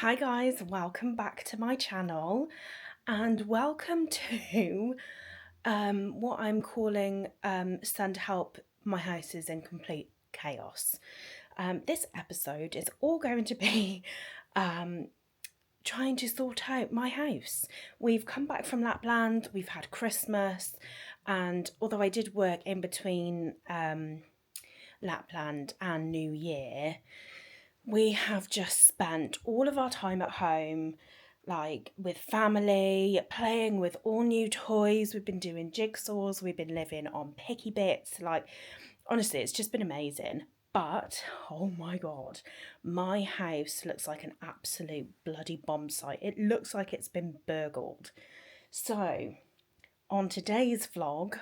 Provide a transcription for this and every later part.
Hi guys, welcome back to my channel and welcome to what I'm calling Send Help, My House is in Complete Chaos. This episode is all going to be trying to sort out my house. We've come back from Lapland, we've had Christmas, and although I did work in between Lapland and New Year, we have just spent all of our time at home, like with family, playing with all new toys. We've been doing jigsaws, we've been living on picky bits. Like, honestly, it's just been amazing. But, oh my God, my house looks like an absolute bloody bomb site. It looks like it's been burgled. So, on today's vlog,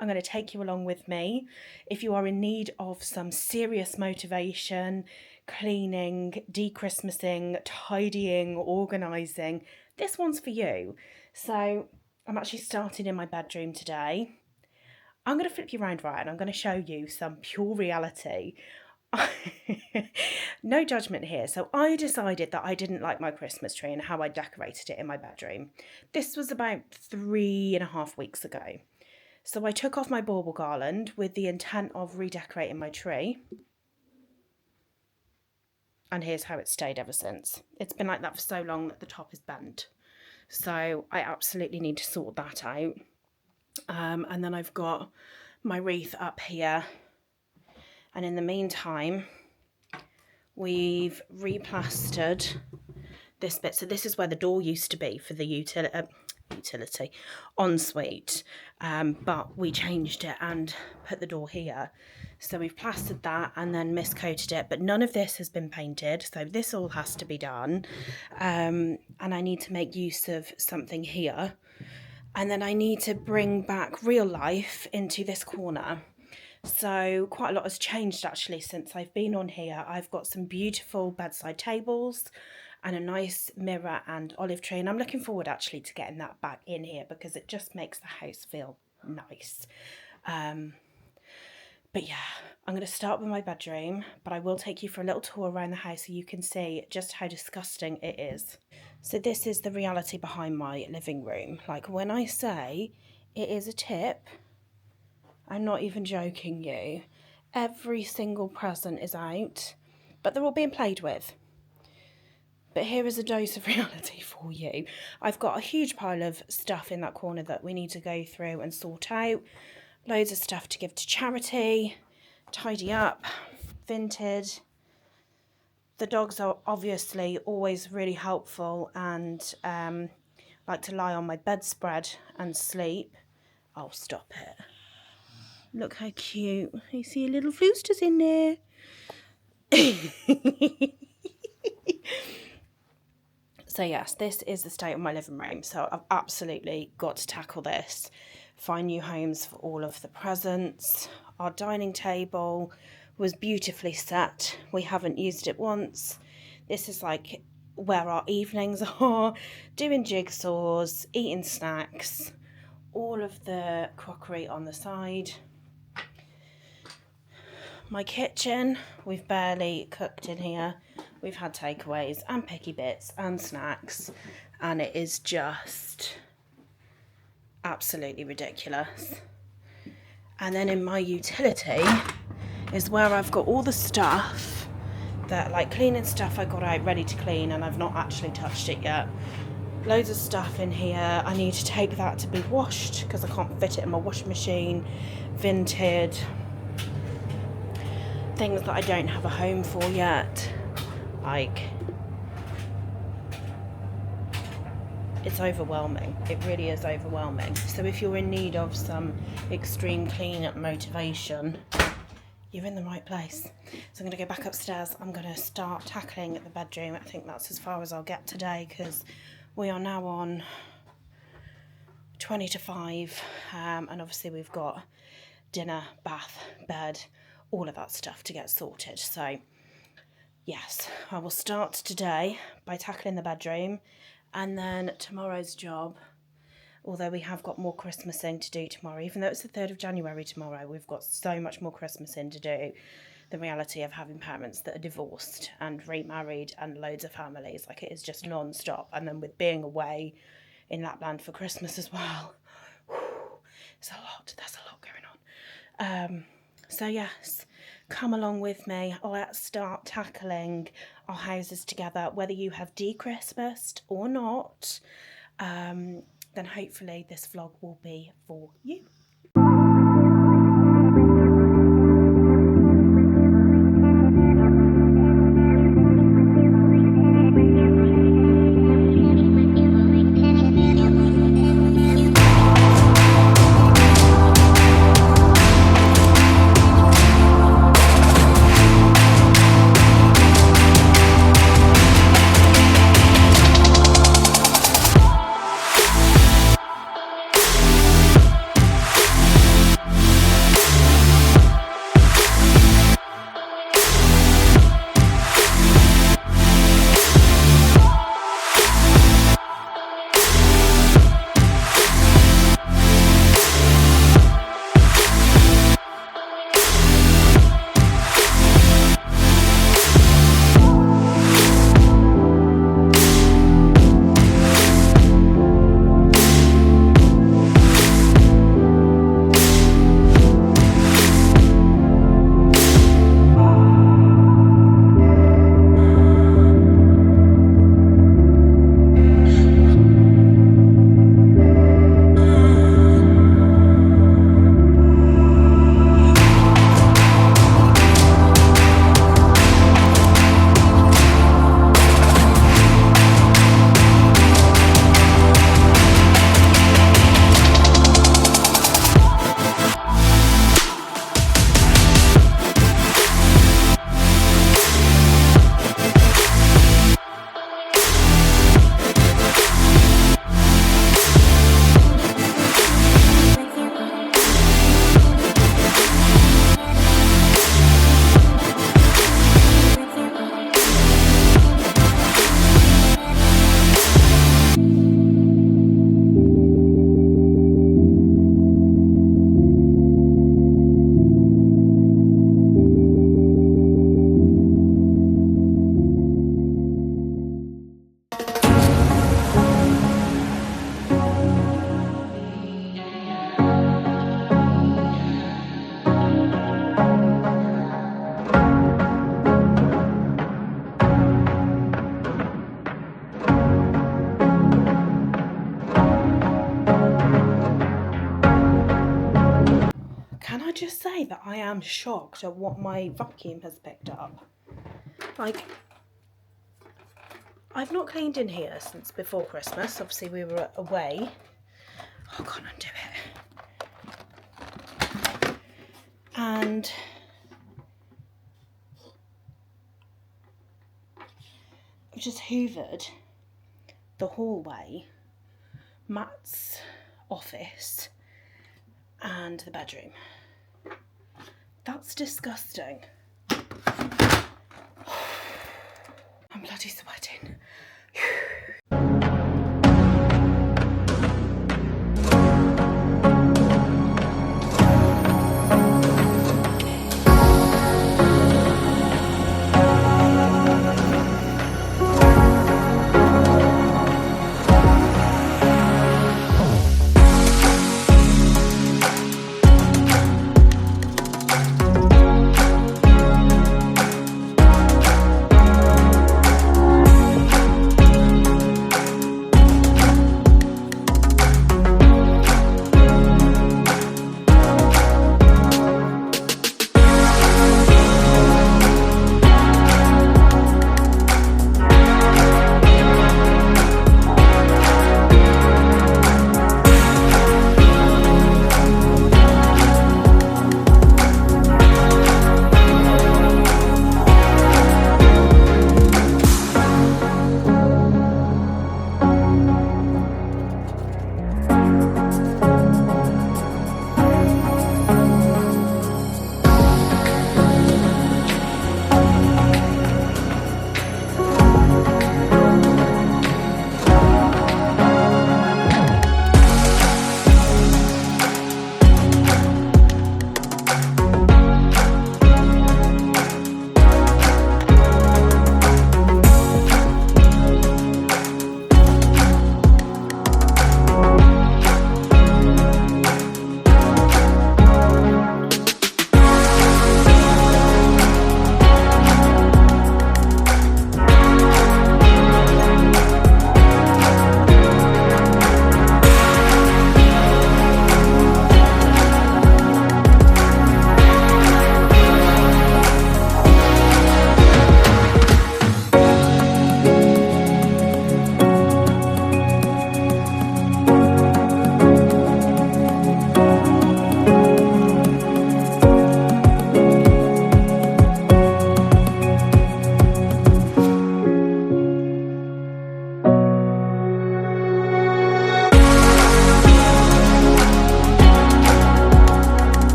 I'm going to take you along with me. If you are in need of some serious motivation, cleaning, de-Christmasing, tidying, organising, this one's for you. So I'm actually starting in my bedroom today. I'm going to flip you around, right, and I'm going to show you some pure reality. No judgment here. So I decided that I didn't like my Christmas tree and how I decorated it in my bedroom. This was about 3.5 weeks ago. So I took off my bauble garland with the intent of redecorating my tree. And here's how it's stayed ever since. It's been like that for so long that the top is bent. So I absolutely need to sort that out. And then I've got my wreath up here. And in the meantime, we've replastered this bit. So this is where the door used to be for the utility ensuite, but we changed it and put the door here. So we've plastered that and then miscoated it, but none of this has been painted, so this all has to be done. And I need to make use of something here, and then I need to bring back real life into this corner. So quite a lot has changed actually since I've been on here. I've got some beautiful bedside tables and a nice mirror and olive tree, and I'm looking forward actually to getting that back in here because it just makes the house feel nice. But yeah, I'm going to start with my bedroom, but I will take you for a little tour around the house so you can see just how disgusting it is. So this is the reality behind my living room. Like, when I say it is a tip, I'm not even joking you. Every single present is out, but they're all being played with. But here is a dose of reality for you. I've got a huge pile of stuff in that corner that we need to go through and sort out. Loads of stuff to give to charity, tidy up, vintage. The dogs are obviously always really helpful and like to lie on my bedspread and sleep. Oh, stop it. Look how cute. You see little floosters in there. So yes, this is the state of my living room. So I've absolutely got to tackle this. Find new homes for all of the presents. Our dining table was beautifully set. We haven't used it once. This is like where our evenings are. Doing jigsaws, eating snacks. All of the crockery on the side. My kitchen, we've barely cooked in here. We've had takeaways and picky bits and snacks, and it is just absolutely ridiculous. And then in my utility is where I've got all the stuff that, like, cleaning stuff I got out ready to clean and I've not actually touched it yet. Loads of stuff in here. I need to take that to be washed because I can't fit it in my washing machine. Vintage. Things that I don't have a home for yet. Like, it's overwhelming. It really is overwhelming. So if you're in need of some extreme clean-up motivation, you're in the right place. So I'm going to go back upstairs. I'm going to start tackling the bedroom. I think that's as far as I'll get today because we are now on 20 to 5. And obviously we've got dinner, bath, bed, all of that stuff to get sorted. So yes, I will start today by tackling the bedroom, and then tomorrow's job, although we have got more Christmasing to do tomorrow, even though it's the 3rd of January tomorrow, we've got so much more Christmasing to do. the reality of having parents that are divorced and remarried and loads of families. Like, it is just non-stop. And then with being away in Lapland for Christmas as well, it's a lot. There's a lot going on. So yes, come along with me. Let's start tackling our houses together. Whether you have de-Christmased or not, then hopefully this vlog will be for you. Just say that I am shocked at what my vacuum has picked up. Like, I've not cleaned in here since before Christmas. Obviously we were away. Oh, I can't undo it. And I've just hoovered the hallway, Matt's office and the bedroom. That's disgusting. I'm bloody sweating.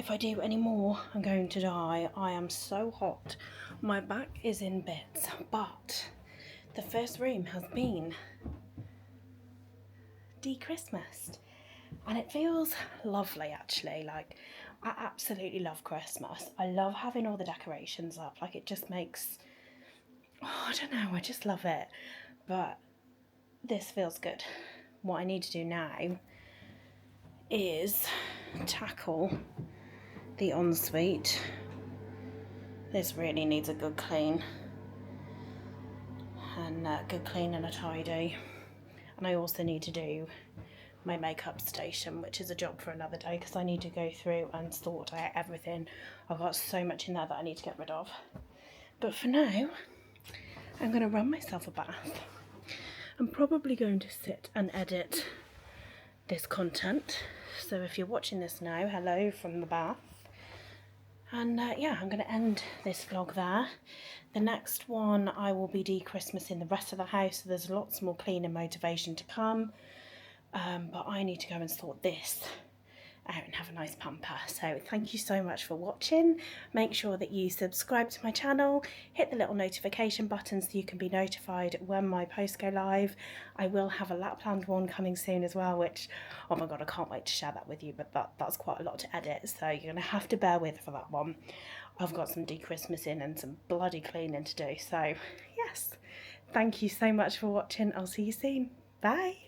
if I do any more, I'm going to die. I am so hot. My back is in bits, but the first room has been de-Christmased. And it feels lovely, actually. Like, I absolutely love Christmas. I love having all the decorations up. Like, it just makes, oh, I don't know, I just love it. But this feels good. What I need to do now is tackle the ensuite. This really needs a good clean. And good clean and a tidy. And I also need to do my makeup station, which is a job for another day, because I need to go through and sort out everything. I've got so much in there that I need to get rid of. But for now, I'm going to run myself a bath. I'm probably going to sit and edit this content. So if you're watching this now, hello from the bath. And yeah, I'm going to end this vlog there. The next one, I will be de-Christmasing the rest of the house. So there's lots more cleaning motivation to come. But I need to go and sort this out and have a nice pamper. So thank you so much for watching. Make sure that you subscribe to my channel, hit the little notification button so you can be notified when my posts go live. I will have a Lapland one coming soon as well, which, oh my god, I can't wait to share that with you, but that's quite a lot to edit, so you're going to have to bear with for that one. I've got some de-Christmasing and some bloody cleaning to do, so yes. Thank you so much for watching. I'll see you soon. Bye.